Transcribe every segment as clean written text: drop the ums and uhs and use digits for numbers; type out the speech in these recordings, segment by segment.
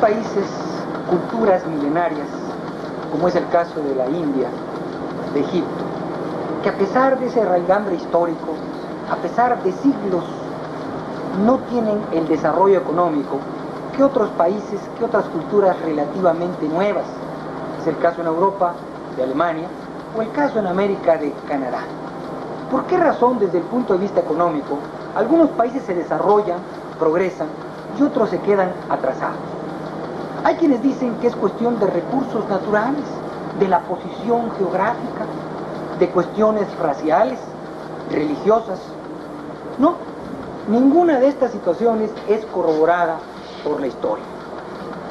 países, culturas milenarias, como es el caso de la India, de Egipto, que a pesar de ese raigambre histórico, a pesar de siglos, no tienen el desarrollo económico que otros países, que otras culturas relativamente nuevas. Es el caso en Europa de Alemania o el caso en América de Canadá. ¿Por qué razón, desde el punto de vista económico, algunos países se desarrollan, progresan y otros se quedan atrasados? Hay quienes dicen que es cuestión de recursos naturales, de la posición geográfica, de cuestiones raciales, religiosas. No, ninguna de estas situaciones es corroborada por la historia.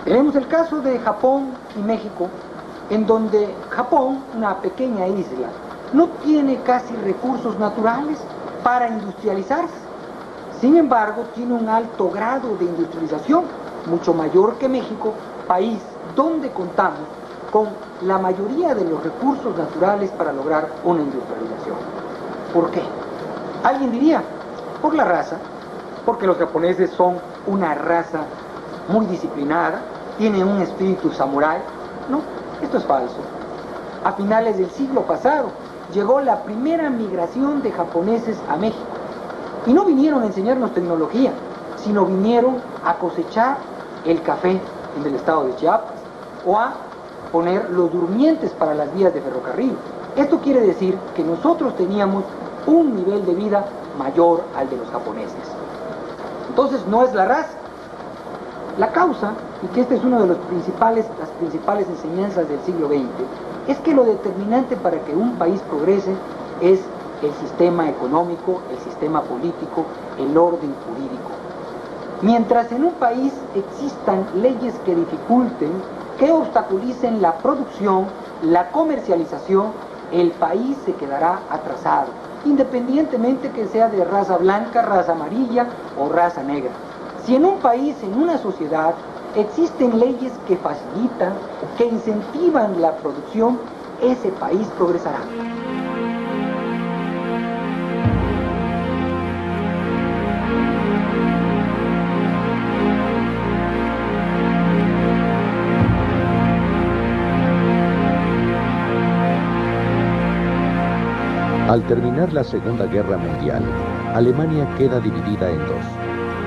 Tenemos el caso de Japón y México, en donde Japón, una pequeña isla, no tiene casi recursos naturales para industrializarse. Sin embargo, tiene un alto grado de industrialización, mucho mayor que México, país donde contamos con la mayoría de los recursos naturales para lograr una industrialización. ¿Por qué? Alguien diría, por la raza, porque los japoneses son una raza muy disciplinada, tienen un espíritu samurái. No, esto es falso. A finales del siglo pasado llegó la primera migración de japoneses a México. Y no vinieron a enseñarnos tecnología, sino vinieron a cosechar el café en el estado de Chiapas o a poner los durmientes para las vías de ferrocarril. Esto quiere decir que nosotros teníamos un nivel de vida mayor al de los japoneses. Entonces no es la raza. La causa, y que esta es una de las principales enseñanzas del siglo XX, es que lo determinante para que un país progrese es el sistema económico, el sistema político, el orden jurídico. Mientras en un país existan leyes que dificulten, que obstaculicen la producción, la comercialización, el país se quedará atrasado, independientemente que sea de raza blanca, raza amarilla o raza negra. Si en un país, en una sociedad, existen leyes que facilitan, que incentivan la producción, ese país progresará. Al terminar la Segunda Guerra Mundial, Alemania queda dividida en dos: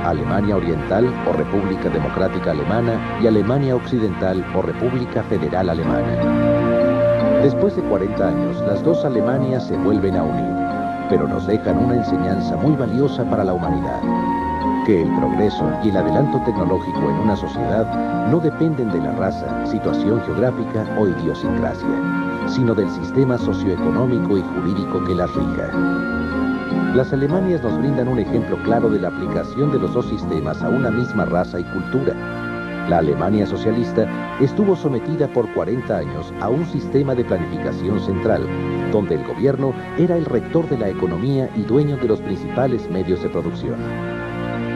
Alemania Oriental o República Democrática Alemana y Alemania Occidental o República Federal Alemana. Después de 40 años, las dos Alemanias se vuelven a unir, pero nos dejan una enseñanza muy valiosa para la humanidad: que el progreso y el adelanto tecnológico en una sociedad no dependen de la raza, situación geográfica o idiosincrasia, sino del sistema socioeconómico y jurídico que las rija. Las Alemanias nos brindan un ejemplo claro de la aplicación de los dos sistemas a una misma raza y cultura. La Alemania socialista estuvo sometida por 40 años a un sistema de planificación central, donde el gobierno era el rector de la economía y dueño de los principales medios de producción.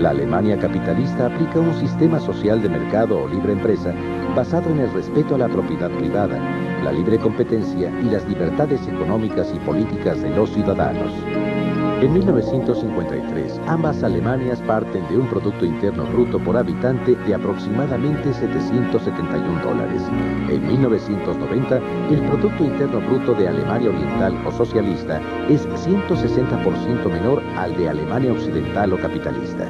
La Alemania capitalista aplica un sistema social de mercado o libre empresa basado en el respeto a la propiedad privada, la libre competencia y las libertades económicas y políticas de los ciudadanos. En 1953, ambas Alemanias parten de un Producto Interno Bruto por habitante de aproximadamente $771. En 1990, el Producto Interno Bruto de Alemania Oriental o socialista es 160% menor al de Alemania Occidental o capitalista.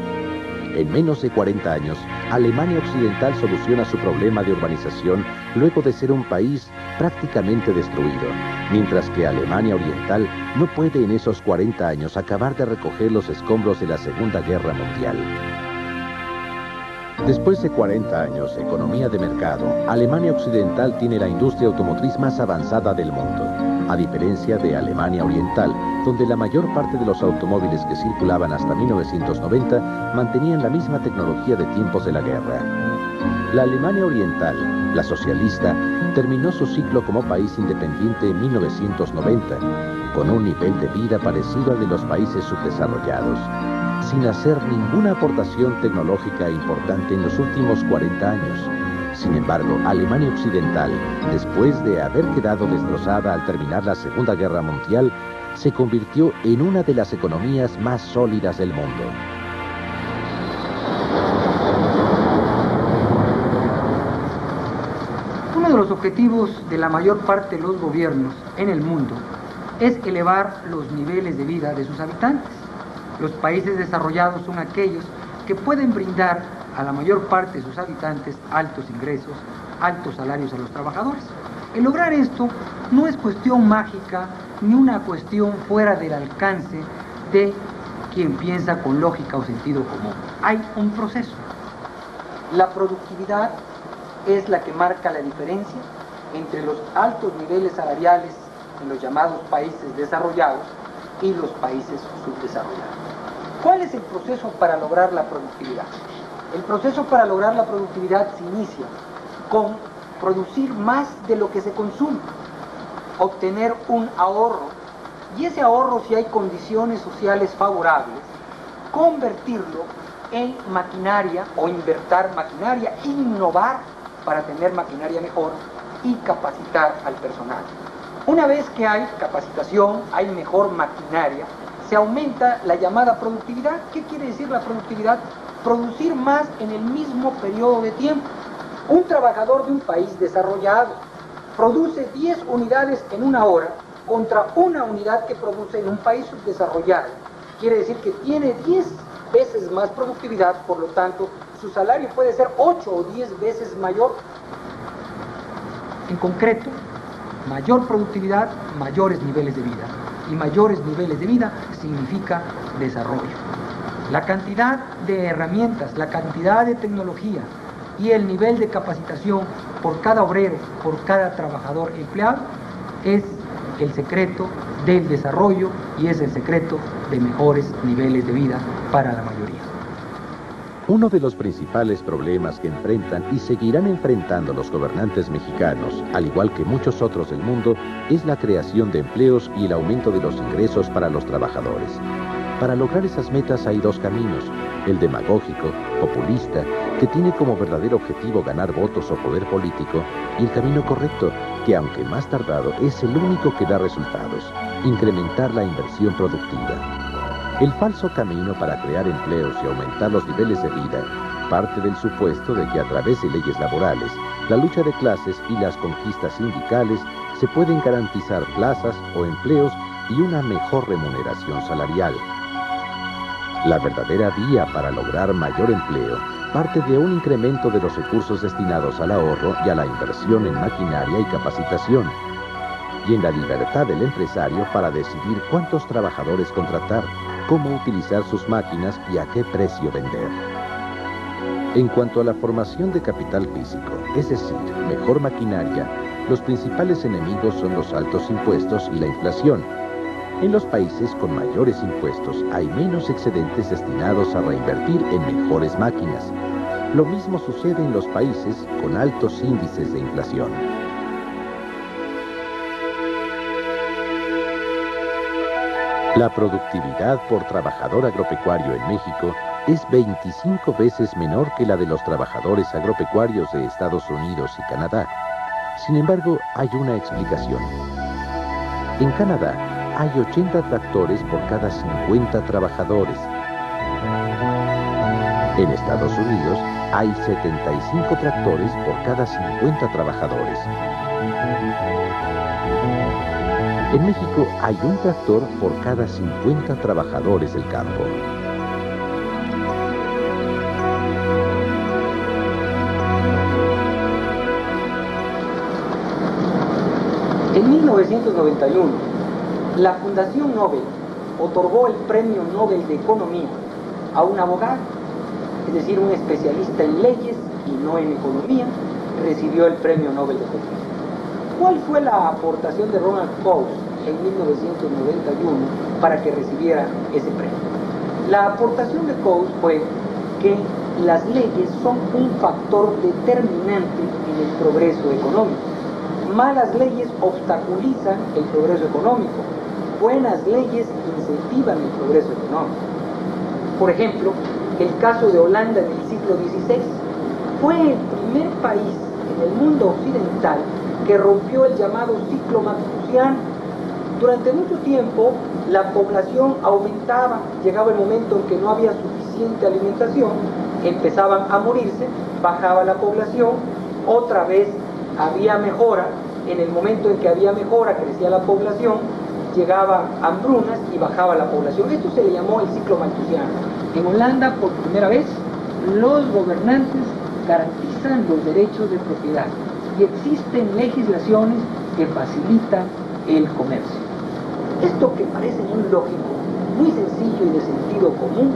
En menos de 40 años, Alemania Occidental soluciona su problema de urbanización luego de ser un país prácticamente destruido, mientras que Alemania Oriental no puede en esos 40 años acabar de recoger los escombros de la Segunda Guerra Mundial. Después de 40 años de economía de mercado, Alemania Occidental tiene la industria automotriz más avanzada del mundo, a diferencia de Alemania Oriental, donde la mayor parte de los automóviles que circulaban hasta 1990 mantenían la misma tecnología de tiempos de la guerra. La Alemania Oriental, la socialista, terminó su ciclo como país independiente en 1990, con un nivel de vida parecido al de los países subdesarrollados, sin hacer ninguna aportación tecnológica importante en los últimos 40 años. Sin embargo, Alemania Occidental, después de haber quedado destrozada al terminar la Segunda Guerra Mundial, se convirtió en una de las economías más sólidas del mundo. Uno de los objetivos de la mayor parte de los gobiernos en el mundo es elevar los niveles de vida de sus habitantes. Los países desarrollados son aquellos que pueden brindar a la mayor parte de sus habitantes altos ingresos, altos salarios a los trabajadores. El lograr esto no es cuestión mágica ni una cuestión fuera del alcance de quien piensa con lógica o sentido común. Hay un proceso. La productividad es la que marca la diferencia entre los altos niveles salariales en los llamados países desarrollados y los países subdesarrollados. ¿Cuál es el proceso para lograr la productividad? El proceso para lograr la productividad se inicia con producir más de lo que se consume, obtener un ahorro, y ese ahorro, si hay condiciones sociales favorables, convertirlo en maquinaria o invertir maquinaria, innovar para tener maquinaria mejor y capacitar al personal. Una vez que hay capacitación, hay mejor maquinaria, se aumenta la llamada productividad. ¿Qué quiere decir la productividad? Producir más en el mismo periodo de tiempo. Un trabajador de un país desarrollado produce 10 unidades en una hora contra una unidad que produce en un país subdesarrollado. Quiere decir que tiene 10 veces más productividad, por lo tanto, su salario puede ser 8 o 10 veces mayor. En concreto, mayor productividad, mayores niveles de vida. Y mayores niveles de vida significa desarrollo. La cantidad de herramientas, la cantidad de tecnología y el nivel de capacitación por cada obrero, por cada trabajador empleado, es el secreto del desarrollo y es el secreto de mejores niveles de vida para la mayoría. Uno de los principales problemas que enfrentan y seguirán enfrentando los gobernantes mexicanos, al igual que muchos otros del mundo, es la creación de empleos y el aumento de los ingresos para los trabajadores. Para lograr esas metas hay dos caminos: el demagógico, populista, que tiene como verdadero objetivo ganar votos o poder político, y el camino correcto, que aunque más tardado, es el único que da resultados: incrementar la inversión productiva. El falso camino para crear empleos y aumentar los niveles de vida parte del supuesto de que a través de leyes laborales, la lucha de clases y las conquistas sindicales se pueden garantizar plazas o empleos y una mejor remuneración salarial. La verdadera vía para lograr mayor empleo parte de un incremento de los recursos destinados al ahorro y a la inversión en maquinaria y capacitación, y en la libertad del empresario para decidir cuántos trabajadores contratar, cómo utilizar sus máquinas y a qué precio vender. En cuanto a la formación de capital físico, es decir, mejor maquinaria, los principales enemigos son los altos impuestos y la inflación. En los países con mayores impuestos hay menos excedentes destinados a reinvertir en mejores máquinas. Lo mismo sucede en los países con altos índices de inflación. La productividad por trabajador agropecuario en México es 25 veces menor que la de los trabajadores agropecuarios de Estados Unidos y Canadá. Sin embargo, hay una explicación. En Canadá hay 80 tractores por cada 50 trabajadores. En Estados Unidos hay 75 tractores por cada 50 trabajadores. En México hay un tractor por cada 50 trabajadores del campo. En 1991, la Fundación Nobel otorgó el Premio Nobel de Economía a un abogado, es decir, un especialista en leyes y no en economía, recibió el Premio Nobel de Economía. ¿Cuál fue la aportación de Ronald Coase en 1991 para que recibiera ese premio? La aportación de Coase fue que las leyes son un factor determinante en el progreso económico. Malas leyes obstaculizan el progreso económico. Buenas leyes incentivan el progreso económico. Por ejemplo, el caso de Holanda en el siglo XVI fue el primer país en el mundo occidental que rompió el llamado ciclo malthusiano. Durante mucho tiempo la población aumentaba, llegaba el momento en que no había suficiente alimentación, empezaban a morirse, bajaba la población, otra vez había mejora, en el momento en que había mejora crecía la población, llegaba hambrunas y bajaba la población. Esto se le llamó el ciclo malthusiano. En Holanda, por primera vez, los gobernantes garantizan los derechos de propiedad y existen legislaciones que facilitan el comercio. Esto, que parece muy lógico, muy sencillo y de sentido común,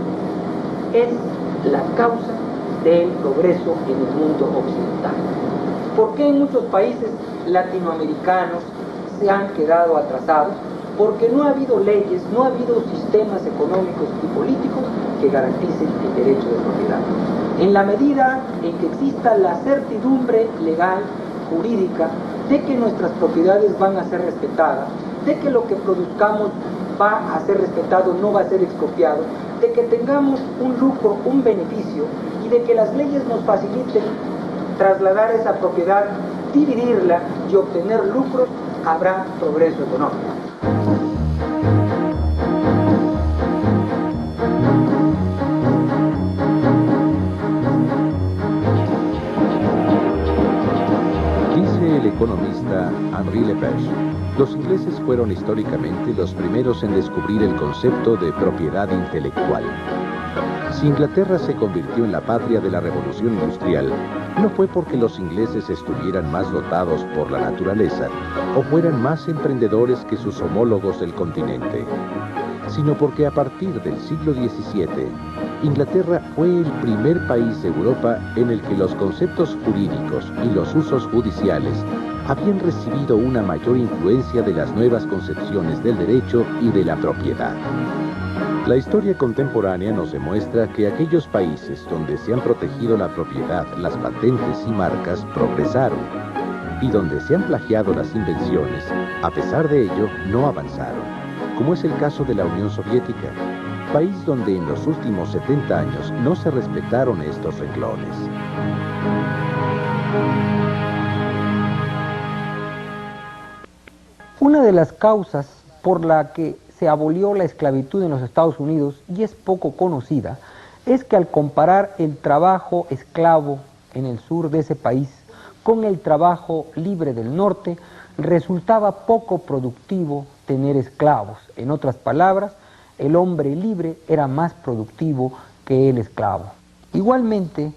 es la causa del progreso en el mundo occidental. ¿Por qué en muchos países latinoamericanos se han quedado atrasados? Porque no ha habido leyes, no ha habido sistemas económicos y políticos que garanticen el derecho de propiedad. En la medida en que exista la certidumbre legal, jurídica, de que nuestras propiedades van a ser respetadas, de que lo que produzcamos va a ser respetado, no va a ser expropiado, de que tengamos un lucro, un beneficio, y de que las leyes nos faciliten trasladar esa propiedad, dividirla y obtener lucros, habrá progreso económico. Dice el economista Henri Lepage, los ingleses fueron históricamente los primeros en descubrir el concepto de propiedad intelectual. Si Inglaterra se convirtió en la patria de la revolución industrial, no fue porque los ingleses estuvieran más dotados por la naturaleza o fueran más emprendedores que sus homólogos del continente, sino porque a partir del siglo XVII, Inglaterra fue el primer país de Europa en el que los conceptos jurídicos y los usos judiciales habían recibido una mayor influencia de las nuevas concepciones del derecho y de la propiedad. La historia contemporánea nos demuestra que aquellos países donde se han protegido la propiedad, las patentes y marcas progresaron, y donde se han plagiado las invenciones, a pesar de ello, no avanzaron, como es el caso de la Unión Soviética, país donde en los últimos 70 años no se respetaron estos renglones. Una de las causas por la que se abolió la esclavitud en los Estados Unidos, y es poco conocida, es que al comparar el trabajo esclavo en el sur de ese país con el trabajo libre del norte, resultaba poco productivo tener esclavos. En otras palabras, el hombre libre era más productivo que el esclavo. Igualmente,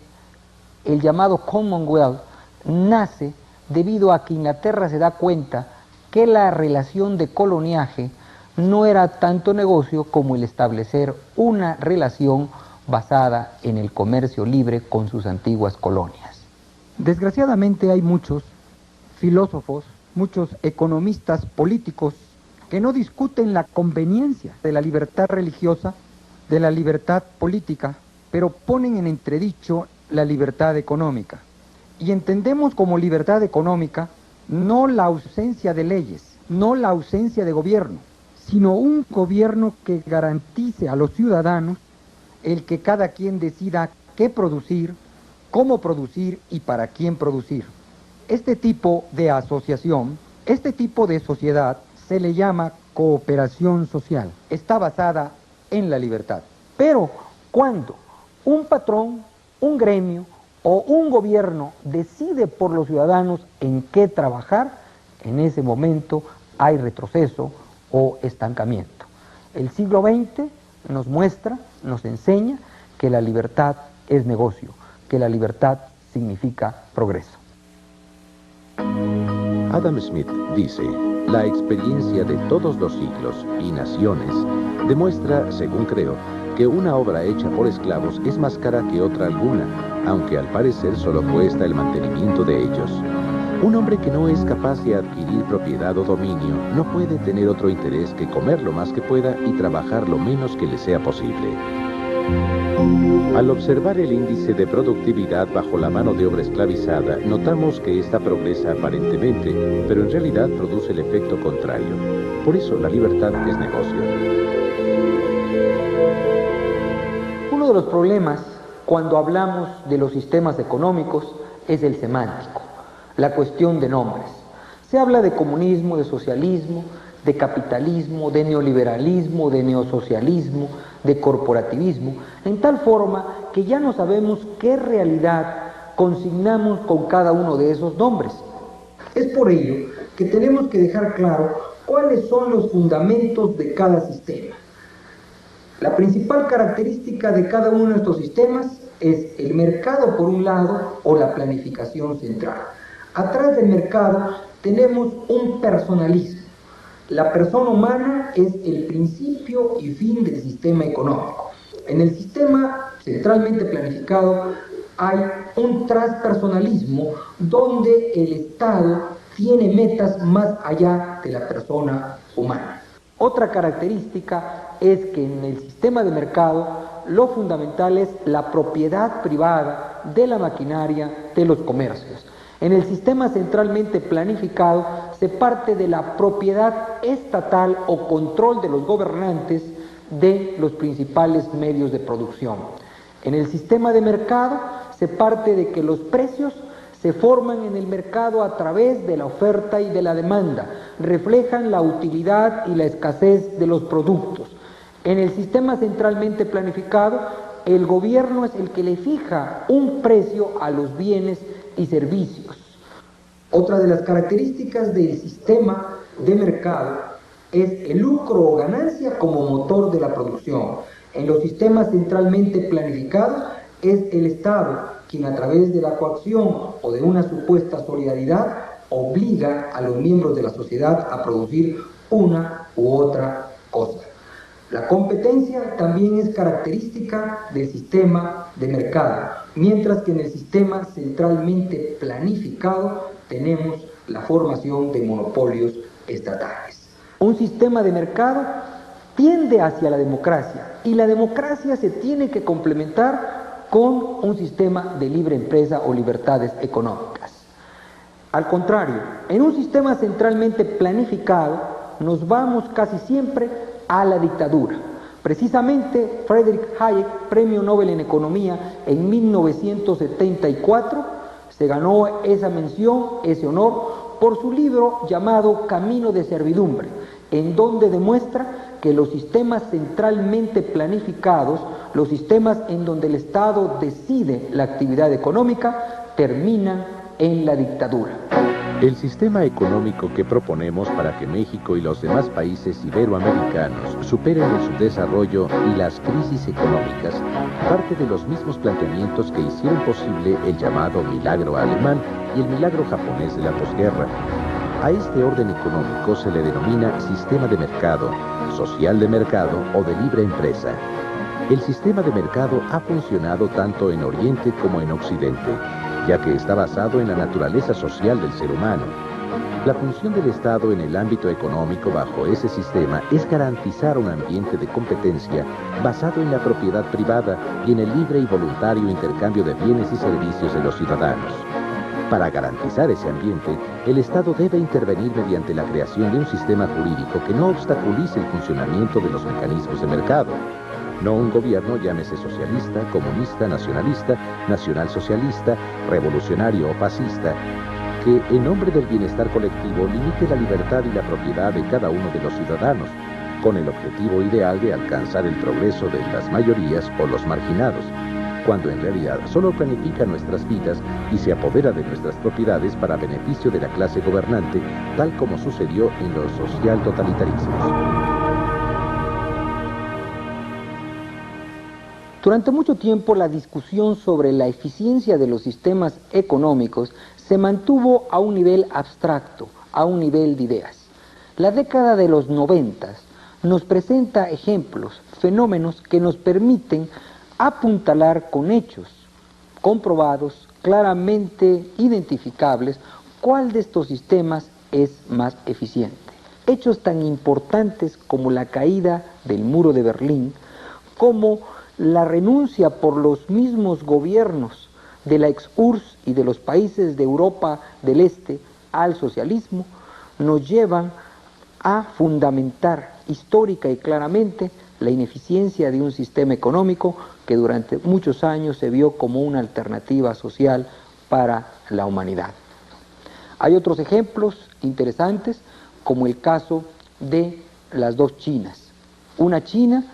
el llamado Commonwealth nace debido a que Inglaterra se da cuenta que la relación de coloniaje no era tanto negocio como el establecer una relación basada en el comercio libre con sus antiguas colonias. Desgraciadamente hay muchos filósofos, muchos economistas políticos que no discuten la conveniencia de la libertad religiosa, de la libertad política, pero ponen en entredicho la libertad económica. Y entendemos como libertad económica no la ausencia de leyes, no la ausencia de gobierno, sino un gobierno que garantice a los ciudadanos el que cada quien decida qué producir, cómo producir y para quién producir. Este tipo de asociación, este tipo de sociedad se le llama cooperación social. Está basada en la libertad. Pero cuando un patrón, un gremio o un gobierno decide por los ciudadanos en qué trabajar, en ese momento hay retroceso o estancamiento. El siglo XX nos muestra, nos enseña que la libertad es negocio, que la libertad significa progreso. Adam Smith dice, la experiencia de todos los siglos y naciones demuestra, según creo, que una obra hecha por esclavos es más cara que otra alguna, aunque al parecer solo cuesta el mantenimiento de ellos. Un hombre que no es capaz de adquirir propiedad o dominio no puede tener otro interés que comer lo más que pueda y trabajar lo menos que le sea posible. Al observar el índice de productividad bajo la mano de obra esclavizada, notamos que ésta progresa aparentemente, pero en realidad produce el efecto contrario. Por eso la libertad es negocio. Uno de los problemas cuando hablamos de los sistemas económicos es el semántico, la cuestión de nombres. Se habla de comunismo, de socialismo, de capitalismo, de neoliberalismo, de neosocialismo, de corporativismo, en tal forma que ya no sabemos qué realidad consignamos con cada uno de esos nombres. Es por ello que tenemos que dejar claro cuáles son los fundamentos de cada sistema. La principal característica de cada uno de estos sistemas es el mercado por un lado o la planificación central. Atrás del mercado tenemos un personalismo. La persona humana es el principio y fin del sistema económico. En el sistema centralmente planificado hay un transpersonalismo donde el Estado tiene metas más allá de la persona humana. Otra característica es que en el sistema de mercado lo fundamental es la propiedad privada de la maquinaria de los comercios. En el sistema centralmente planificado se parte de la propiedad estatal o control de los gobernantes de los principales medios de producción. En el sistema de mercado se parte de que los precios se forman en el mercado a través de la oferta y de la demanda, reflejan la utilidad y la escasez de los productos. En el sistema centralmente planificado, el gobierno es el que le fija un precio a los bienes y servicios. Otra de las características del sistema de mercado es el lucro o ganancia como motor de la producción. En los sistemas centralmente planificados es el Estado quien a través de la coacción o de una supuesta solidaridad obliga a los miembros de la sociedad a producir una u otra cosa. La competencia también es característica del sistema de mercado, mientras que en el sistema centralmente planificado tenemos la formación de monopolios estatales. Un sistema de mercado tiende hacia la democracia y la democracia se tiene que complementar con un sistema de libre empresa o libertades económicas. Al contrario, en un sistema centralmente planificado nos vamos casi siempre a la dictadura. Precisamente Friedrich Hayek, Premio Nobel en Economía en 1974, se ganó esa mención, ese honor, por su libro llamado Camino de Servidumbre, en donde demuestra que los sistemas centralmente planificados, los sistemas en donde el Estado decide la actividad económica, terminan en la dictadura. El sistema económico que proponemos para que México y los demás países iberoamericanos superen el subdesarrollo y las crisis económicas parte de los mismos planteamientos que hicieron posible el llamado milagro alemán y el milagro japonés de la posguerra. A este orden económico se le denomina sistema de mercado, social de mercado o de libre empresa. El sistema de mercado ha funcionado tanto en Oriente como en Occidente, ya que está basado en la naturaleza social del ser humano. La función del Estado en el ámbito económico bajo ese sistema es garantizar un ambiente de competencia basado en la propiedad privada y en el libre y voluntario intercambio de bienes y servicios de los ciudadanos. Para garantizar ese ambiente, el Estado debe intervenir mediante la creación de un sistema jurídico que no obstaculice el funcionamiento de los mecanismos de mercado. No un gobierno, llámese socialista, comunista, nacionalista, nacionalsocialista, revolucionario o fascista, que en nombre del bienestar colectivo limite la libertad y la propiedad de cada uno de los ciudadanos, con el objetivo ideal de alcanzar el progreso de las mayorías o los marginados, cuando en realidad solo planifica nuestras vidas y se apodera de nuestras propiedades para beneficio de la clase gobernante, tal como sucedió en los social totalitarismos. Durante mucho tiempo la discusión sobre la eficiencia de los sistemas económicos se mantuvo a un nivel abstracto, a un nivel de ideas. La década de los 90 nos presenta ejemplos, fenómenos que nos permiten apuntalar con hechos comprobados, claramente identificables, cuál de estos sistemas es más eficiente. Hechos tan importantes como la caída del muro de Berlín, como la renuncia por los mismos gobiernos de la ex-URSS y de los países de Europa del Este al socialismo, nos llevan a fundamentar histórica y claramente la ineficiencia de un sistema económico que durante muchos años se vio como una alternativa social para la humanidad. Hay otros ejemplos interesantes, como el caso de las dos Chinas. Una China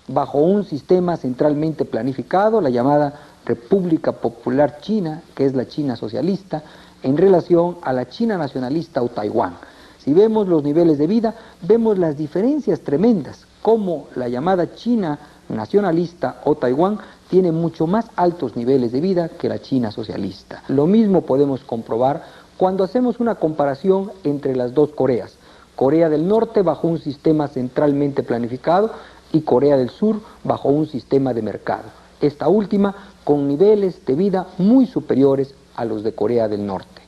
bajo un sistema centralmente planificado, la llamada República Popular China, que es la China socialista, en relación a la China nacionalista o Taiwán. Si vemos los niveles de vida, vemos las diferencias tremendas, como la llamada China nacionalista o Taiwán tiene mucho más altos niveles de vida que la China socialista. Lo mismo podemos comprobar cuando hacemos una comparación entre las dos Coreas. Corea del Norte bajo un sistema centralmente planificado y Corea del Sur bajo un sistema de mercado. Esta última con niveles de vida muy superiores a los de Corea del Norte.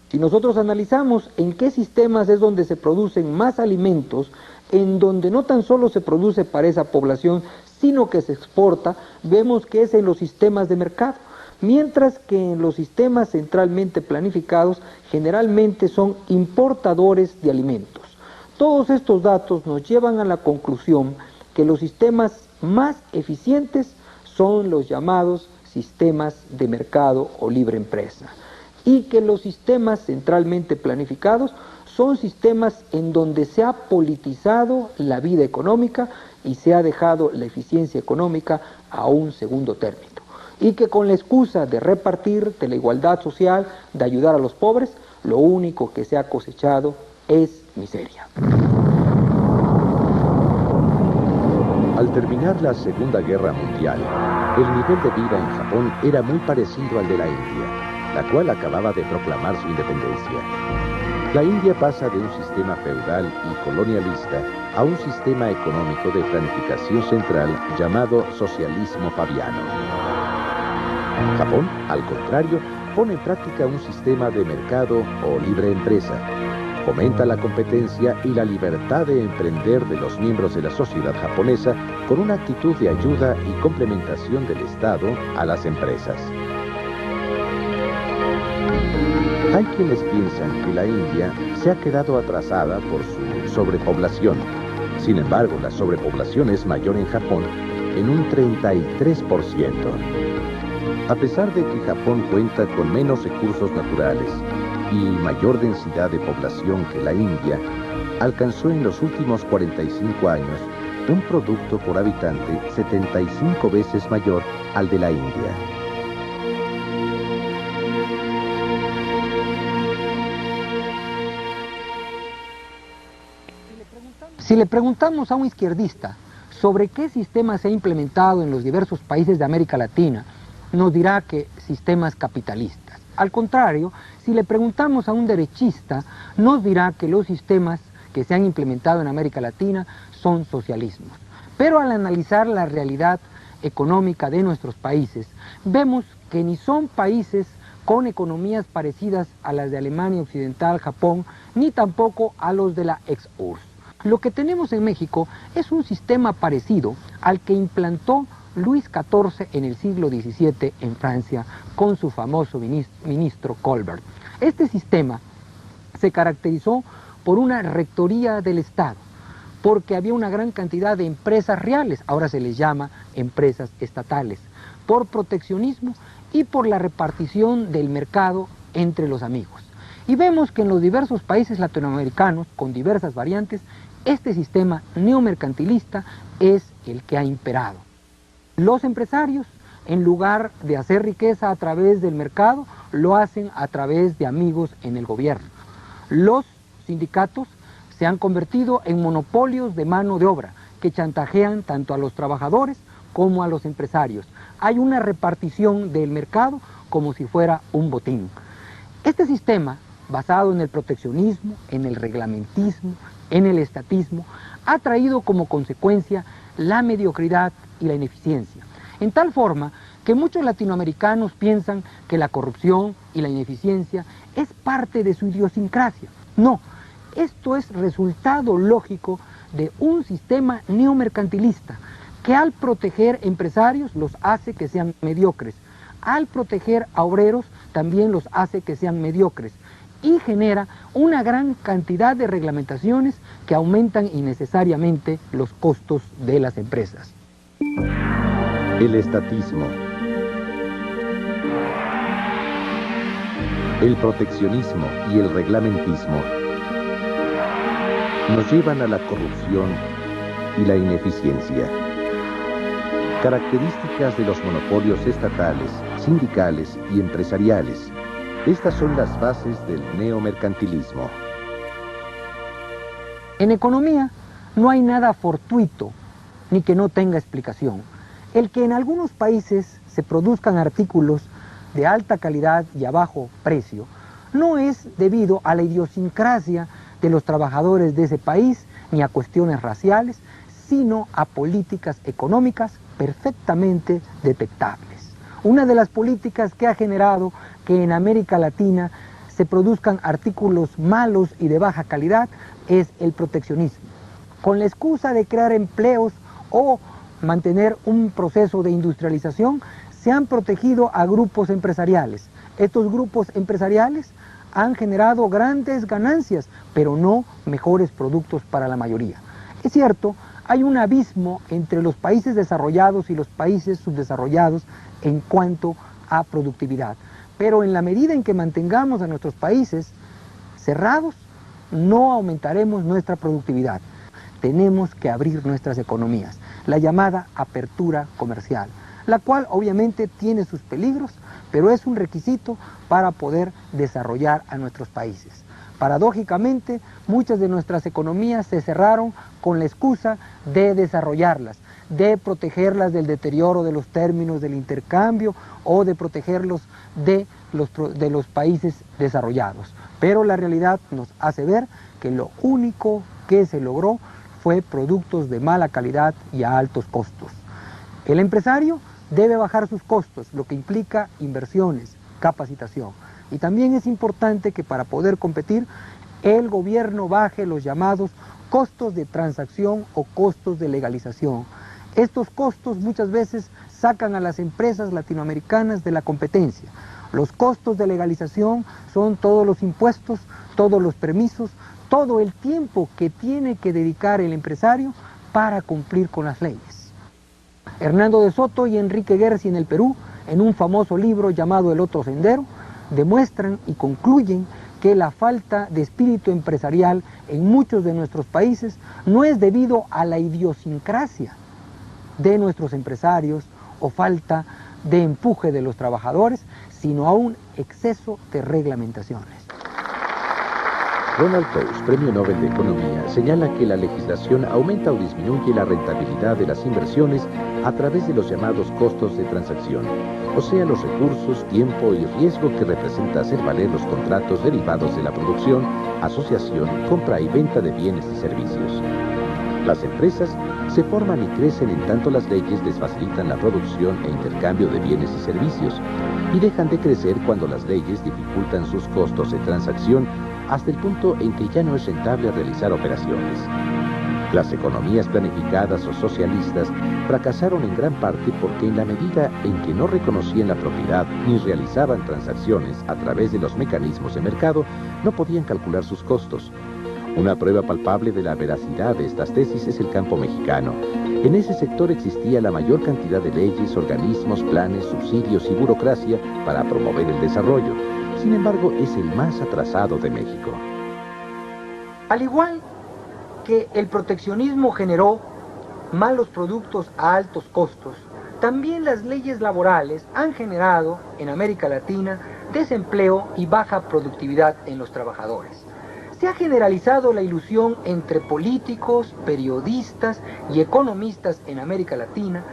Si nosotros analizamos en qué sistemas es donde se producen más alimentos, en donde no tan solo se produce para esa población, sino que se exporta, vemos que es en los sistemas de mercado, mientras que en los sistemas centralmente planificados generalmente son importadores de alimentos. Todos estos datos nos llevan a la conclusión que los sistemas más eficientes son los llamados sistemas de mercado o libre empresa, y que los sistemas centralmente planificados son sistemas en donde se ha politizado la vida económica y se ha dejado la eficiencia económica a un segundo término, y que con la excusa de repartir, de la igualdad social, de ayudar a los pobres, lo único que se ha cosechado es miseria. Al terminar la Segunda Guerra Mundial, el nivel de vida en Japón era muy parecido al de la India, la cual acababa de proclamar su independencia. La India pasa de un sistema feudal y colonialista a un sistema económico de planificación central llamado socialismo fabiano. Japón, al contrario, pone en práctica un sistema de mercado o libre empresa. Fomenta la competencia y la libertad de emprender de los miembros de la sociedad japonesa con una actitud de ayuda y complementación del Estado a las empresas. Hay quienes piensan que la India se ha quedado atrasada por su sobrepoblación. Sin embargo, la sobrepoblación es mayor en Japón en un 33%. A pesar de que Japón cuenta con menos recursos naturales y mayor densidad de población que la India, alcanzó en los últimos 45 años un producto por habitante 75 veces mayor al de la India. Si le preguntamos a un izquierdista sobre qué sistema se ha implementado en los diversos países de América Latina, nos dirá que sistemas capitalistas. Al contrario, si le preguntamos a un derechista, nos dirá que los sistemas que se han implementado en América Latina son socialismos. Pero al analizar la realidad económica de nuestros países, vemos que ni son países con economías parecidas a las de Alemania Occidental, Japón, ni tampoco a los de la ex-URSS. Lo que tenemos en México es un sistema parecido al que implantó Luis XIV en el siglo XVII en Francia con su famoso ministro Colbert. Este sistema se caracterizó por una rectoría del Estado, porque había una gran cantidad de empresas reales, ahora se les llama empresas estatales, por proteccionismo y por la repartición del mercado entre los amigos. Y vemos que en los diversos países latinoamericanos, con diversas variantes, este sistema neomercantilista es el que ha imperado. Los empresarios, en lugar de hacer riqueza a través del mercado, lo hacen a través de amigos en el gobierno. Los sindicatos se han convertido en monopolios de mano de obra que chantajean tanto a los trabajadores como a los empresarios. Hay una repartición del mercado como si fuera un botín. Este sistema, basado en el proteccionismo, en el reglamentismo, en el estatismo, ha traído como consecuencia la mediocridad y la ineficiencia, en tal forma que muchos latinoamericanos piensan que la corrupción y la ineficiencia es parte de su idiosincrasia. No, esto es resultado lógico de un sistema neomercantilista que al proteger empresarios los hace que sean mediocres, al proteger a obreros también los hace que sean mediocres, y genera una gran cantidad de reglamentaciones que aumentan innecesariamente los costos de las empresas. El estatismo, el proteccionismo y el reglamentismo nos llevan a la corrupción y la ineficiencia. Características de los monopolios estatales, sindicales y empresariales Estas son las bases del neomercantilismo. En economía no hay nada fortuito ni que no tenga explicación. El que en algunos países se produzcan artículos de alta calidad y a bajo precio no es debido a la idiosincrasia de los trabajadores de ese país ni a cuestiones raciales, sino a políticas económicas perfectamente detectables. Una de las políticas que ha generado que en América Latina se produzcan artículos malos y de baja calidad es el proteccionismo. Con la excusa de crear empleos o mantener un proceso de industrialización, se han protegido a grupos empresariales. Estos grupos empresariales han generado grandes ganancias, pero no mejores productos para la mayoría. Es cierto, hay un abismo entre los países desarrollados y los países subdesarrollados en cuanto a productividad. Pero en la medida en que mantengamos a nuestros países cerrados, no aumentaremos nuestra productividad. Tenemos que abrir nuestras economías, la llamada apertura comercial, la cual obviamente tiene sus peligros, pero es un requisito para poder desarrollar a nuestros países. Paradójicamente, muchas de nuestras economías se cerraron con la excusa de desarrollarlas, de protegerlas del deterioro de los términos del intercambio o de protegerlos de los países desarrollados. Pero la realidad nos hace ver que lo único que se logró fue productos de mala calidad y a altos costos. El empresario debe bajar sus costos, lo que implica inversiones, capacitación. Y también es importante que para poder competir, el gobierno baje los llamados costos de transacción o costos de legalización. Estos costos muchas veces sacan a las empresas latinoamericanas de la competencia. Los costos de legalización son todos los impuestos, todos los permisos, todo el tiempo que tiene que dedicar el empresario para cumplir con las leyes. Hernando de Soto y Enrique Gersi en el Perú, en un famoso libro llamado El Otro Sendero, demuestran y concluyen que la falta de espíritu empresarial en muchos de nuestros países no es debido a la idiosincrasia de nuestros empresarios o falta de empuje de los trabajadores, sino a un exceso de reglamentaciones. Ronald Coase, Premio Nobel de Economía, señala que la legislación aumenta o disminuye la rentabilidad de las inversiones a través de los llamados costos de transacción, o sea, los recursos, tiempo y riesgo que representa hacer valer los contratos derivados de la producción, asociación, compra y venta de bienes y servicios. Las empresas se forman y crecen en tanto las leyes les facilitan la producción e intercambio de bienes y servicios, y dejan de crecer cuando las leyes dificultan sus costos de transacción hasta el punto en que ya no es rentable realizar operaciones. Las economías planificadas o socialistas fracasaron en gran parte porque en la medida en que no reconocían la propiedad ni realizaban transacciones a través de los mecanismos de mercado, no podían calcular sus costos. Una prueba palpable de la veracidad de estas tesis es el campo mexicano. En ese sector existía la mayor cantidad de leyes, organismos, planes, subsidios y burocracia para promover el desarrollo. Sin embargo, es el más atrasado de México. Al igual que el proteccionismo generó malos productos a altos costos, también las leyes laborales han generado en América Latina desempleo y baja productividad en los trabajadores. Se ha generalizado la ilusión entre políticos, periodistas y economistas en América Latina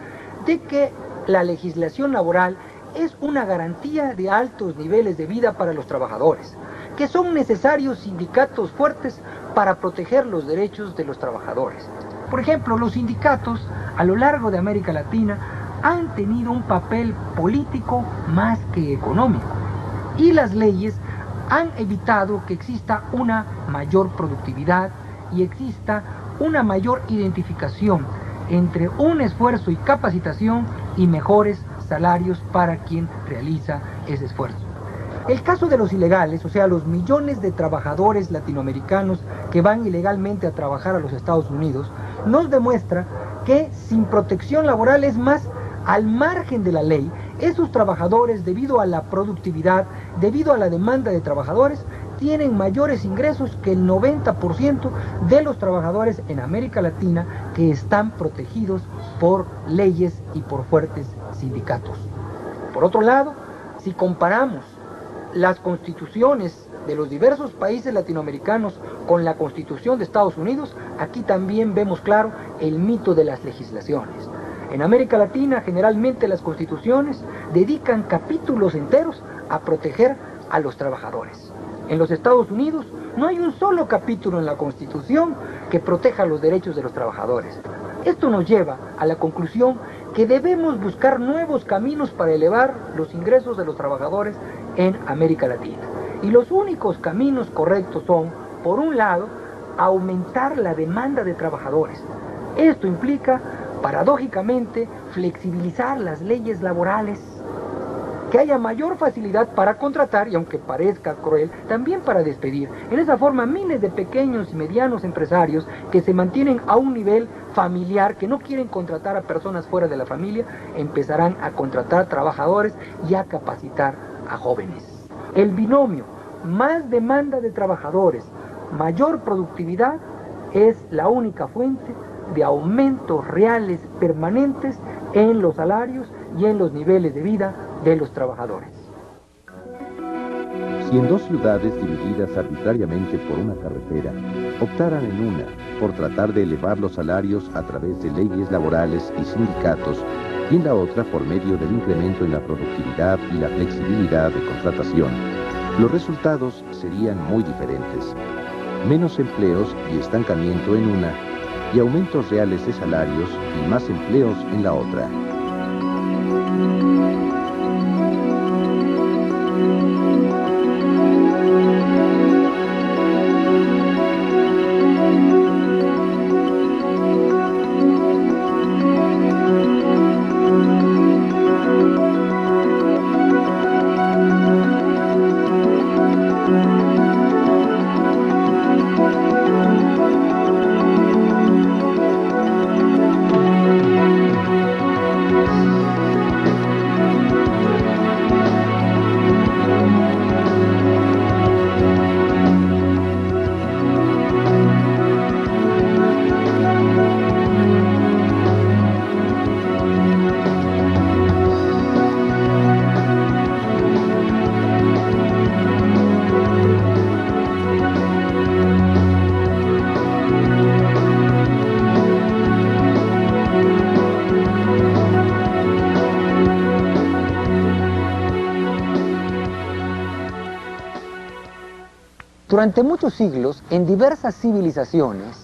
de que la legislación laboral es una garantía de altos niveles de vida para los trabajadores, que son necesarios sindicatos fuertes para proteger los derechos de los trabajadores. Por ejemplo, los sindicatos a lo largo de América Latina han tenido un papel político más que económico, y las leyes han evitado que exista una mayor productividad y exista una mayor identificación entre un esfuerzo y capacitación y mejores salarios para quien realiza ese esfuerzo. El caso de los ilegales, o sea, los millones de trabajadores latinoamericanos que van ilegalmente a trabajar a los Estados Unidos, nos demuestra que sin protección laboral, es más, al margen de la ley, esos trabajadores, debido a la productividad, debido a la demanda de trabajadores, tienen mayores ingresos que el 90% de los trabajadores en América Latina que están protegidos por leyes y por fuertes sindicatos. Por otro lado, si comparamos las constituciones de los diversos países latinoamericanos con la Constitución de Estados Unidos, aquí también vemos claro el mito de las legislaciones. En América Latina, generalmente las constituciones dedican capítulos enteros a proteger a los trabajadores. En los Estados Unidos no hay un solo capítulo en la Constitución que proteja los derechos de los trabajadores. Esto nos lleva a la conclusión que debemos buscar nuevos caminos para elevar los ingresos de los trabajadores en América Latina. Y los únicos caminos correctos son, por un lado, aumentar la demanda de trabajadores. Esto implica, paradójicamente, flexibilizar las leyes laborales, que haya mayor facilidad para contratar y, aunque parezca cruel, también para despedir. En esa forma, miles de pequeños y medianos empresarios que se mantienen a un nivel familiar, que no quieren contratar a personas fuera de la familia, empezarán a contratar trabajadores y a capacitar a jóvenes. El binomio más demanda de trabajadores, mayor productividad, es la única fuente de aumentos reales permanentes en los salarios y en los niveles de vida de los trabajadores. Si en dos ciudades divididas arbitrariamente por una carretera optaran en una por tratar de elevar los salarios a través de leyes laborales y sindicatos, y en la otra por medio del incremento en la productividad y la flexibilidad de contratación, los resultados serían muy diferentes. Menos empleos y estancamiento en una, y aumentos reales de salarios y más empleos en la otra. Durante muchos siglos, en diversas civilizaciones,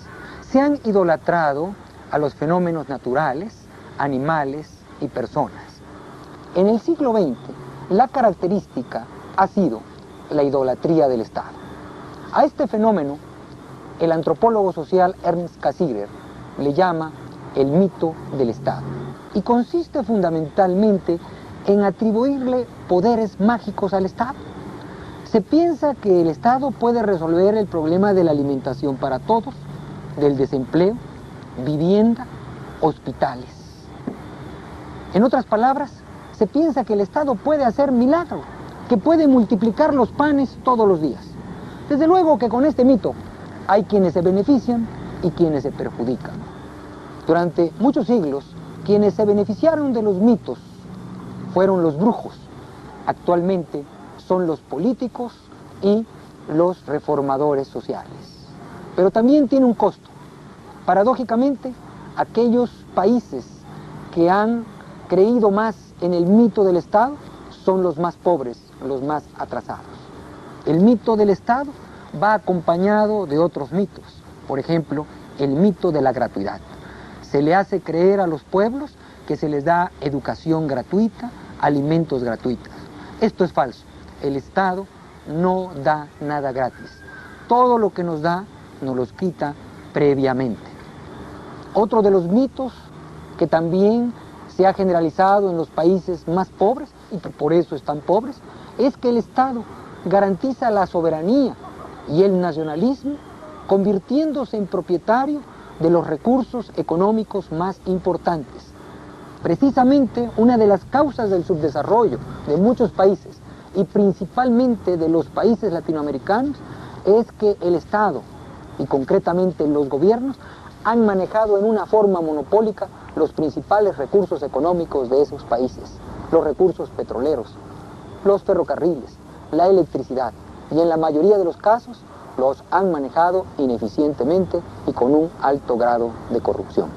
se han idolatrado a los fenómenos naturales, animales y personas. En el siglo XX, la característica ha sido la idolatría del Estado. A este fenómeno, el antropólogo social Ernst Cassirer le llama el mito del Estado, y consiste fundamentalmente en atribuirle poderes mágicos al Estado. Se piensa que el Estado puede resolver el problema de la alimentación para todos, del desempleo, vivienda, hospitales. En otras palabras, se piensa que el Estado puede hacer milagros, que puede multiplicar los panes todos los días. Desde luego que con este mito hay quienes se benefician y quienes se perjudican. Durante muchos siglos, quienes se beneficiaron de los mitos fueron los brujos. Actualmente son los políticos y los reformadores sociales. Pero también tiene un costo. Paradójicamente, aquellos países que han creído más en el mito del Estado son los más pobres, los más atrasados. El mito del Estado va acompañado de otros mitos. Por ejemplo, el mito de la gratuidad. Se le hace creer a los pueblos que se les da educación gratuita, alimentos gratuitos. Esto es falso. El Estado no da nada gratis. Todo lo que nos da, nos los quita previamente. Otro de los mitos que también se ha generalizado en los países más pobres, y que por eso están pobres, es que el Estado garantiza la soberanía y el nacionalismo, convirtiéndose en propietario de los recursos económicos más importantes. Precisamente una de las causas del subdesarrollo de muchos países, y principalmente de los países latinoamericanos, es que el Estado, y concretamente los gobiernos, han manejado en una forma monopólica los principales recursos económicos de esos países, los recursos petroleros, los ferrocarriles, la electricidad y en la mayoría de los casos los han manejado ineficientemente y con un alto grado de corrupción.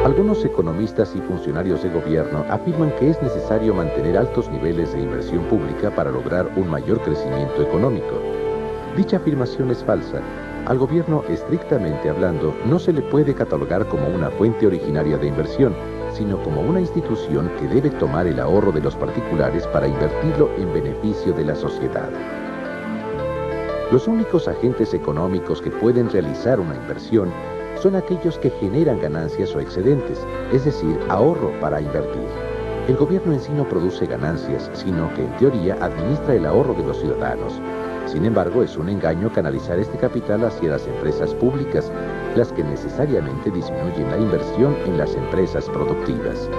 Algunos economistas y funcionarios de gobierno afirman que es necesario mantener altos niveles de inversión pública para lograr un mayor crecimiento económico. Dicha afirmación es falsa. Al gobierno, estrictamente hablando, no se le puede catalogar como una fuente originaria de inversión, sino como una institución que debe tomar el ahorro de los particulares para invertirlo en beneficio de la sociedad. Los únicos agentes económicos que pueden realizar una inversión son aquellos que generan ganancias o excedentes, es decir, ahorro para invertir. El gobierno en sí no produce ganancias, sino que en teoría administra el ahorro de los ciudadanos. Sin embargo, es un engaño canalizar este capital hacia las empresas públicas, las que necesariamente disminuyen la inversión en las empresas productivas.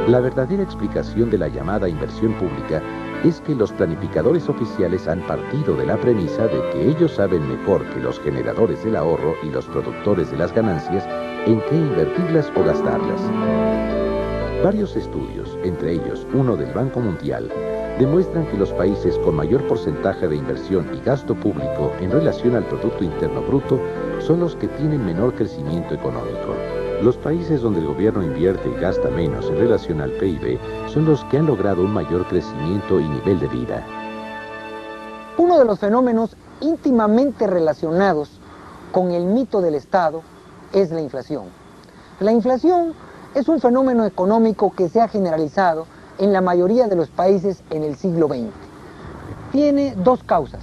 La verdadera explicación de la llamada inversión pública es que los planificadores oficiales han partido de la premisa de que ellos saben mejor que los generadores del ahorro y los productores de las ganancias en qué invertirlas o gastarlas. Varios estudios, entre ellos uno del Banco Mundial, demuestran que los países con mayor porcentaje de inversión y gasto público en relación al Producto Interno Bruto son los que tienen menor crecimiento económico. Los países donde el gobierno invierte y gasta menos en relación al PIB son los que han logrado un mayor crecimiento y nivel de vida. Uno de los fenómenos íntimamente relacionados con el mito del Estado es la inflación. La inflación es un fenómeno económico que se ha generalizado en la mayoría de los países en el siglo XX. Tiene dos causas,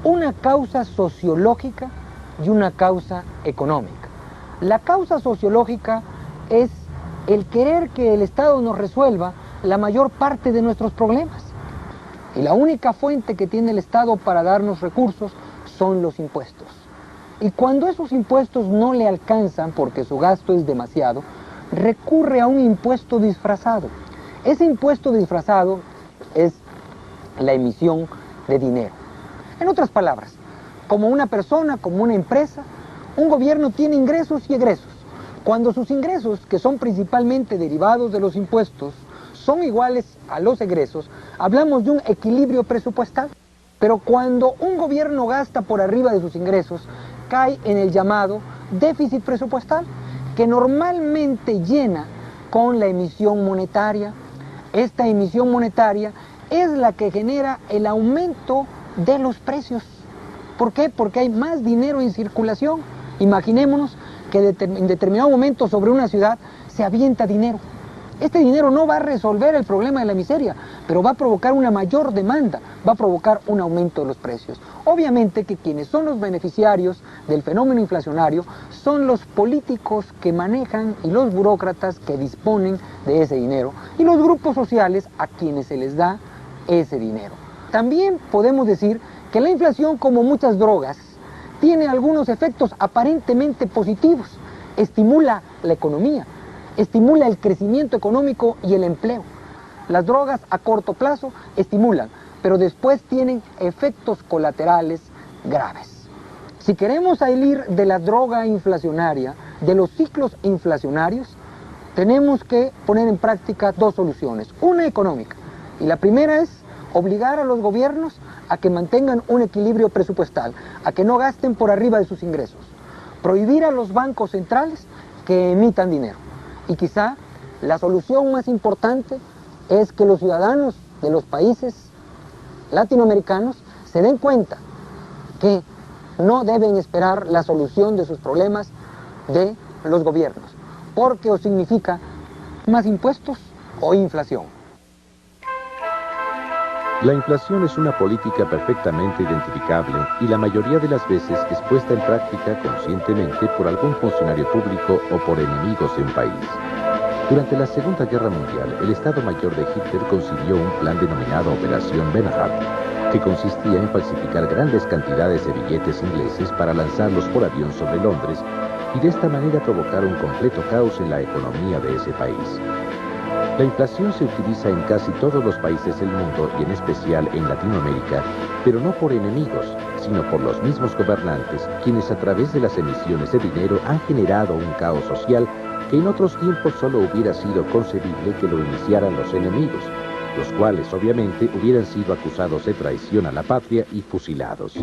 una causa sociológica y una causa económica. La causa sociológica es el querer que el Estado nos resuelva la mayor parte de nuestros problemas. Y la única fuente que tiene el Estado para darnos recursos son los impuestos. Y cuando esos impuestos no le alcanzan porque su gasto es demasiado, recurre a un impuesto disfrazado. Ese impuesto disfrazado es la emisión de dinero. En otras palabras, como una persona, como una empresa, un gobierno tiene ingresos y egresos. Cuando sus ingresos, que son principalmente derivados de los impuestos, son iguales a los egresos, hablamos de un equilibrio presupuestal. Pero cuando un gobierno gasta por arriba de sus ingresos, cae en el llamado déficit presupuestal, que normalmente llena con la emisión monetaria. Esta emisión monetaria es la que genera el aumento de los precios. ¿Por qué? Porque hay más dinero en circulación. Imaginémonos que en determinado momento sobre una ciudad se avienta dinero. Este dinero no va a resolver el problema de la miseria, pero va a provocar una mayor demanda, va a provocar un aumento de los precios. Obviamente que quienes son los beneficiarios del fenómeno inflacionario son los políticos que manejan y los burócratas que disponen de ese dinero y los grupos sociales a quienes se les da ese dinero. También podemos decir que la inflación, como muchas drogas, tiene algunos efectos aparentemente positivos. Estimula la economía, estimula el crecimiento económico y el empleo. Las drogas a corto plazo estimulan, pero después tienen efectos colaterales graves. Si queremos salir de la droga inflacionaria, de los ciclos inflacionarios, tenemos que poner en práctica dos soluciones. Una económica, y la primera es obligar a los gobiernos a que mantengan un equilibrio presupuestal, a que no gasten por arriba de sus ingresos. Prohibir a los bancos centrales que emitan dinero. Y quizá la solución más importante es que los ciudadanos de los países latinoamericanos se den cuenta que no deben esperar la solución de sus problemas de los gobiernos, porque o significa más impuestos o inflación. La inflación es una política perfectamente identificable y la mayoría de las veces es puesta en práctica conscientemente por algún funcionario público o por enemigos de un país. Durante la Segunda Guerra Mundial, el Estado Mayor de Hitler concibió un plan denominado Operación Bernhardt, que consistía en falsificar grandes cantidades de billetes ingleses para lanzarlos por avión sobre Londres y de esta manera provocar un completo caos en la economía de ese país. La inflación se utiliza en casi todos los países del mundo y en especial en Latinoamérica, pero no por enemigos, sino por los mismos gobernantes, quienes a través de las emisiones de dinero han generado un caos social que en otros tiempos solo hubiera sido concebible que lo iniciaran los enemigos. los cuales obviamente hubieran sido acusados de traición a la patria y fusilados.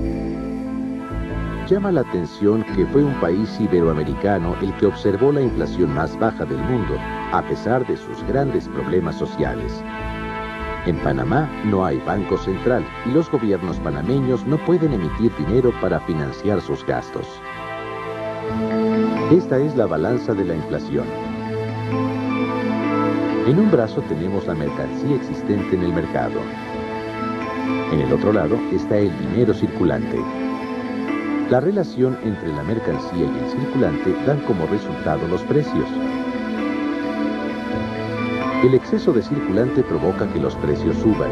Llama la atención que fue un país iberoamericano el que observó la inflación más baja del mundo, a pesar de sus grandes problemas sociales. En Panamá no hay banco central y los gobiernos panameños no pueden emitir dinero para financiar sus gastos. Esta es la balanza de la inflación. En un brazo tenemos la mercancía existente en el mercado. En el otro lado está el dinero circulante. La relación entre la mercancía y el circulante dan como resultado los precios. El exceso de circulante provoca que los precios suban.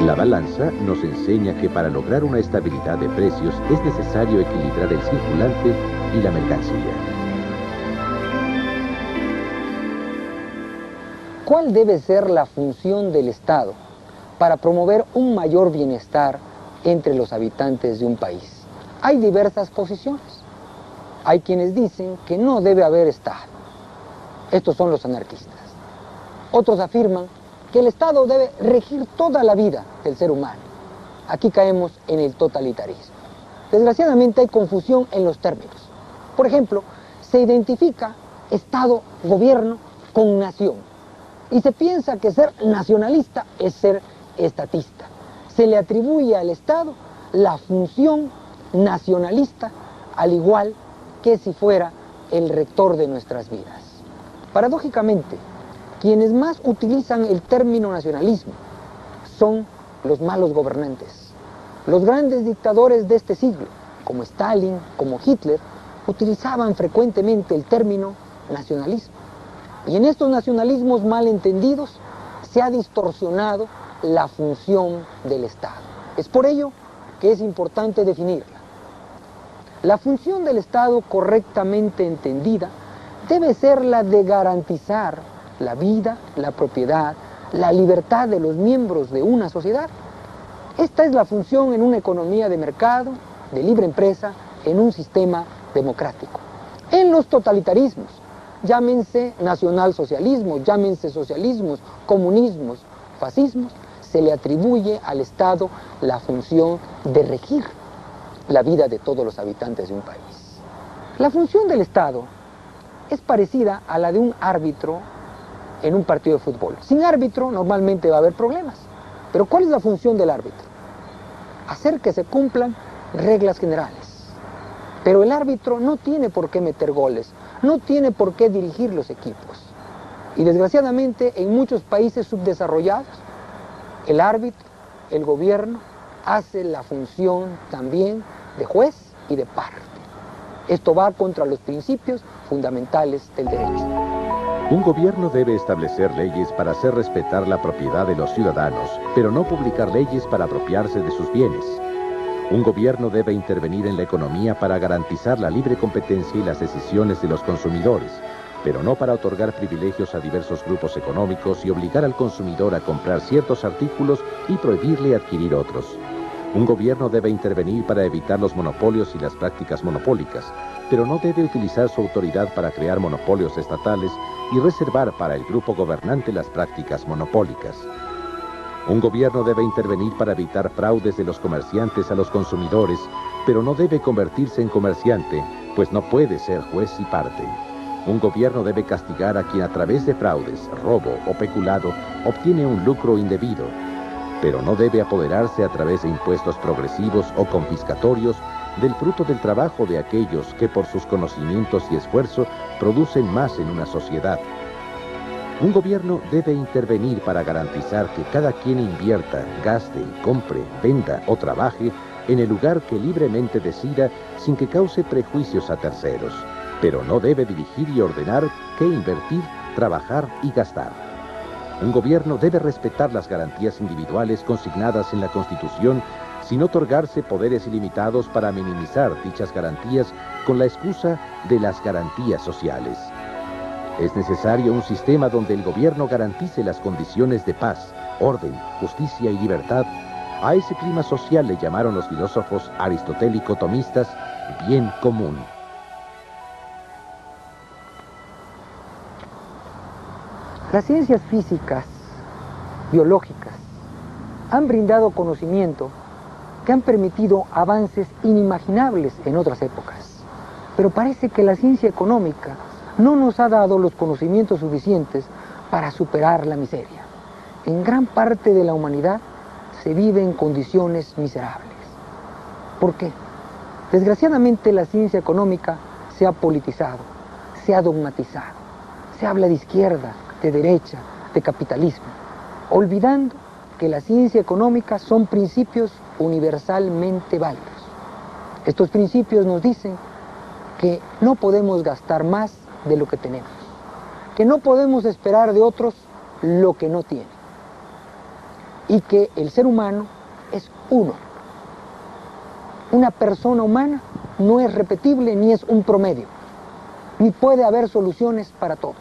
La balanza nos enseña que para lograr una estabilidad de precios es necesario equilibrar el circulante y la mercancía. ¿Cuál debe ser la función del Estado para promover un mayor bienestar entre los habitantes de un país? Hay diversas posiciones. Hay quienes dicen que no debe haber Estado. Estos son los anarquistas. Otros afirman que el Estado debe regir toda la vida del ser humano. Aquí caemos en el totalitarismo. Desgraciadamente hay confusión en los términos. Por ejemplo, se identifica Estado-gobierno con nación. Y se piensa que ser nacionalista es ser estatista. Se le atribuye al Estado la función nacionalista, al igual que si fuera el rector de nuestras vidas. Paradójicamente, quienes más utilizan el término nacionalismo son los malos gobernantes. Los grandes dictadores de este siglo, como Stalin, como Hitler, utilizaban frecuentemente el término nacionalismo. Y en estos nacionalismos mal entendidos se ha distorsionado la función del Estado. Es por ello que es importante definirla. La función del Estado correctamente entendida debe ser la de garantizar la vida, la propiedad, la libertad de los miembros de una sociedad. Esta es la función en una economía de mercado, de libre empresa, en un sistema democrático. En los totalitarismos, llámense nacionalsocialismo, llámense socialismos, comunismos, fascismos, se le atribuye al Estado la función de regir la vida de todos los habitantes de un país. La función del Estado es parecida a la de un árbitro en un partido de fútbol. Sin árbitro normalmente va a haber problemas. Pero ¿cuál es la función del árbitro? Hacer que se cumplan reglas generales. Pero el árbitro no tiene por qué meter goles, no tiene por qué dirigir los equipos. Y desgraciadamente en muchos países subdesarrollados, el árbitro, el gobierno, hace la función también de juez y de parte. Esto va contra los principios fundamentales del derecho. Un gobierno debe establecer leyes para hacer respetar la propiedad de los ciudadanos, pero no publicar leyes para apropiarse de sus bienes. Un gobierno debe intervenir en la economía para garantizar la libre competencia y las decisiones de los consumidores, pero no para otorgar privilegios a diversos grupos económicos y obligar al consumidor a comprar ciertos artículos y prohibirle adquirir otros. Un gobierno debe intervenir para evitar los monopolios y las prácticas monopólicas, pero no debe utilizar su autoridad para crear monopolios estatales y reservar para el grupo gobernante las prácticas monopólicas. Un gobierno debe intervenir para evitar fraudes de los comerciantes a los consumidores, pero no debe convertirse en comerciante, pues no puede ser juez y parte. Un gobierno debe castigar a quien a través de fraudes, robo o peculado obtiene un lucro indebido, pero no debe apoderarse a través de impuestos progresivos o confiscatorios del fruto del trabajo de aquellos que por sus conocimientos y esfuerzo producen más en una sociedad. Un gobierno debe intervenir para garantizar que cada quien invierta, gaste, compre, venda o trabaje en el lugar que libremente decida sin que cause prejuicios a terceros, pero no debe dirigir y ordenar qué invertir, trabajar y gastar. Un gobierno debe respetar las garantías individuales consignadas en la Constitución sin otorgarse poderes ilimitados para minimizar dichas garantías con la excusa de las garantías sociales. Es necesario un sistema donde el gobierno garantice las condiciones de paz, orden, justicia y libertad. A ese clima social le llamaron los filósofos aristotélico-tomistas bien común. Las ciencias físicas, biológicas, han brindado conocimiento que han permitido avances inimaginables en otras épocas. Pero parece que la ciencia económica no nos ha dado los conocimientos suficientes para superar la miseria. En gran parte de la humanidad se vive en condiciones miserables. ¿Por qué? Desgraciadamente la ciencia económica se ha politizado, se ha dogmatizado. Se habla de izquierda, de derecha, de capitalismo, olvidando que la ciencia económica son principios universalmente válidos. Estos principios nos dicen que no podemos gastar más de lo que tenemos, que no podemos esperar de otros lo que no tienen, y que el ser humano es uno. Una persona humana no es repetible ni es un promedio, ni puede haber soluciones para todos.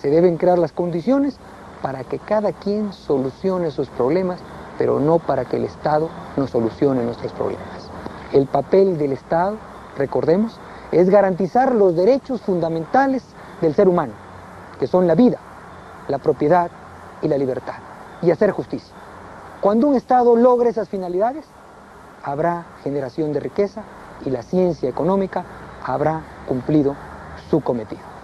Se deben crear las condiciones para que cada quien solucione sus problemas, pero no para que el Estado nos solucione nuestros problemas. El papel del Estado, recordemos, es garantizar los derechos fundamentales del ser humano, que son la vida, la propiedad y la libertad, y hacer justicia. Cuando un Estado logre esas finalidades, habrá generación de riqueza y la ciencia económica habrá cumplido su cometido.